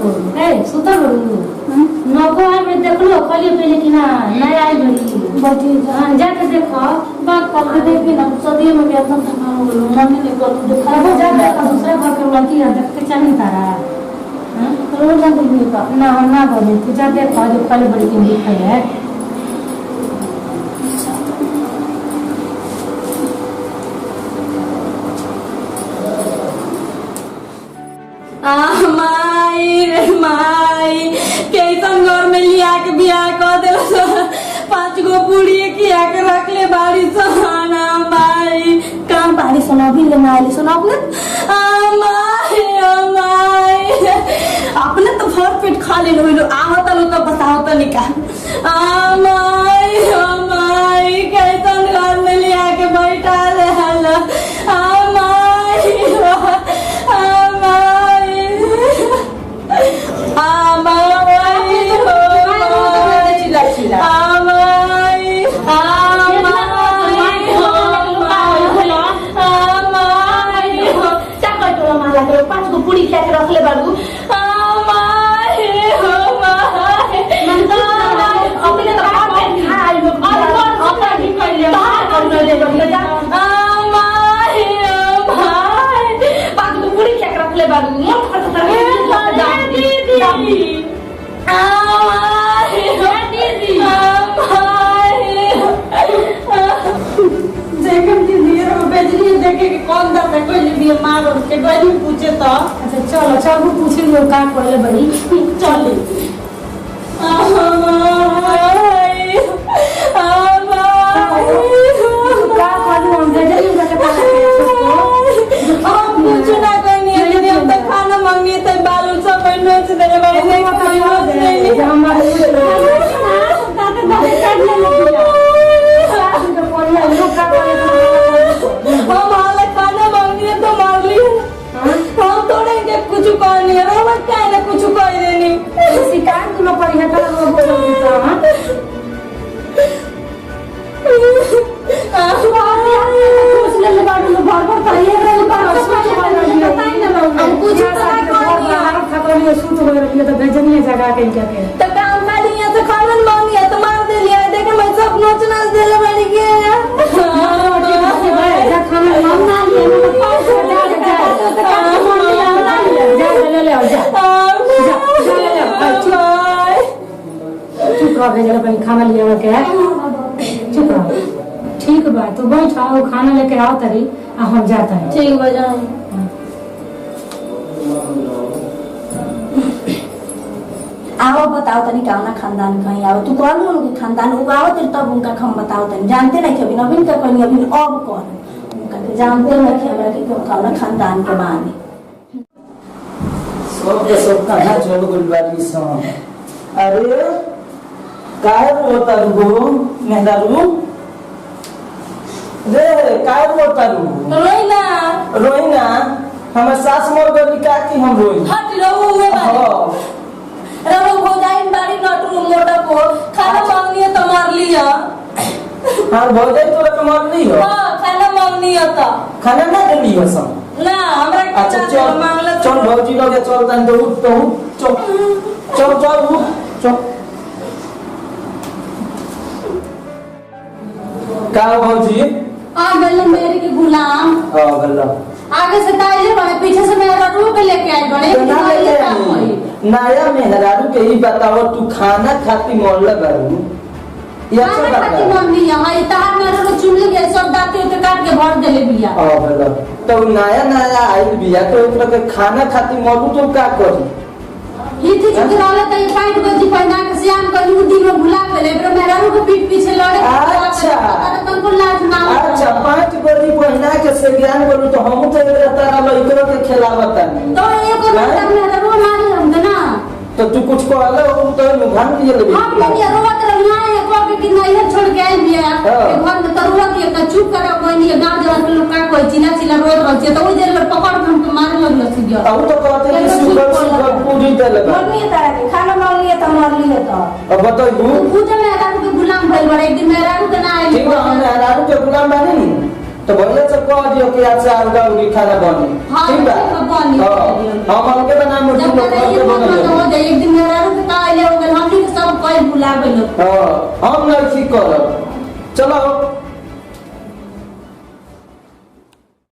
को ए सुतर बड़ू नको आए में देख लो खाली पहले कि ना नहीं आई बड़ी बैठी हां जाके देखो बात कर के देखी ना सदी में के एकदम थका हो गलो मम्मी ने को देखा वो जा देखा दूसरे घर के लड़की है देख के चाहिए तारा हां तो वो जाके देखा ना बोले तू जा देखो जो खाली बड़ी की दिखाई है माई कैसन घर में लिया के बियाह कर दिल 5 गो पूड़ी किया के रख ले बाड़ी सहाना माई काम बाड़ी सुना भी ले माई सुना माई अपने तो भर पेट खा ले लो आवत लो तो बताओ तो निकाल माई कैसन घर में लिया के बैठा ले हला रखले बाबू रखले बाबू देखे कि कौन दस है कोई भी मार उसके कोई नहीं पूछे तो अच्छा चलो चलो पूछ लो का करे बड़ी चल का खाली हम गजरी उनका हम कुछ ना करनी है यदि हम तक खाना मांगे तो बालू सब नोच देने वाले नहीं हमारे खाना मांगी तो मार ली हम थोड़े के कुछ कहनी है हम क्या ना कुछ कह देनी शिकायत न पड़ी है तो बोलो जगह के तो काम वाली है तो खाना मांगी है तो मार दे लिया देखे मैं सब नोच नाच दे ले बैठ गया चुप रहो खाना लिया के चुप रहो ठीक बा तो बैठाओ खाना लेके आओ तरी हम जाता है ठीक बजाओ आओ बताओ तनी कौना खानदान कहीं आओ तू कौन उनके खानदान उगाओ तेरे तब उनका हम बताओ तनी जानते नहीं अभी नवीन का कहीं अभी अब कौन उनका जानते नहीं कि हमरा के कौना खानदान के बानी सब कहाँ चल गइल बाड़ी सन अरे काय होता रुगो मेहदारू रे काय होता रुगो रोइना हमर सास मर गई का कि हम रोई हट रहो में बारी रहो हो जाए बारी नटू मोटा को खाना मांगनी है तो मार लिया हां भौजाई तोरा के मार ली हो हां खाना मांगनी है तो खाना ना देली हो सब ना हमरा अच्छा चल मांगला चल भौजी लगे चल तन तो चल चल चल चल का भौजी आ गल मेरे के गुलाम आ गल्ला आगे से ताइले बड़े पीछे से मेरा रूप लेके आई बड़े नया मेहरारू के ही बताओ तू खाना खाती मोहल्ला बारू या सब खाती मम्मी यहां इतार मेरे को चुन ले सब दाते तो काट के भर देले बिया हां भला तो नया आई बिया तो ओकरा के खाना खाती मोलू तो का करी ये थी चुराले त ये फाइट बजी पहना के सियान कर उ दिन में भुला गेले पर मेहरारू को पीठ पीछे लड़े अच्छा तुमको लाज ना अच्छा 5 गोली पहना के से ज्ञान बोलू तो हम तो एकरा तारा लइकरो के खिलावत नहीं तो एक मतलब मेहरारू मारे हमके ना तो तू कुछ कहले हो तो मुभान दिए ले हम लोग ये रोवत रहिया है को के नहीं है छोड़ के आई बिया के घर में तरुआ के का चुप करा कोई नहीं गांव जवान के लोग का कोई चिल्ला रोड रहते तो ओ जेल में पकड़ हमके मारे लगल सी गया अब तो कहते हैं सुगर पूरी दे लगा मम्मी तारा के खाना मांग लिए तो मार लिए तो अब बताइबू पूछे मेहरारू के गुलाम भइल बड़े एक दिन मेहरारू के ना आई ठीक है हम मेहरारू के गुलाम बने नहीं तो भैया से कह दियो कि आज से आलगा उड़ी खाना बने ठीक है हां हम अलगे बना मुर्गी लोग के बना भुला गइल हम नहीं करब चलो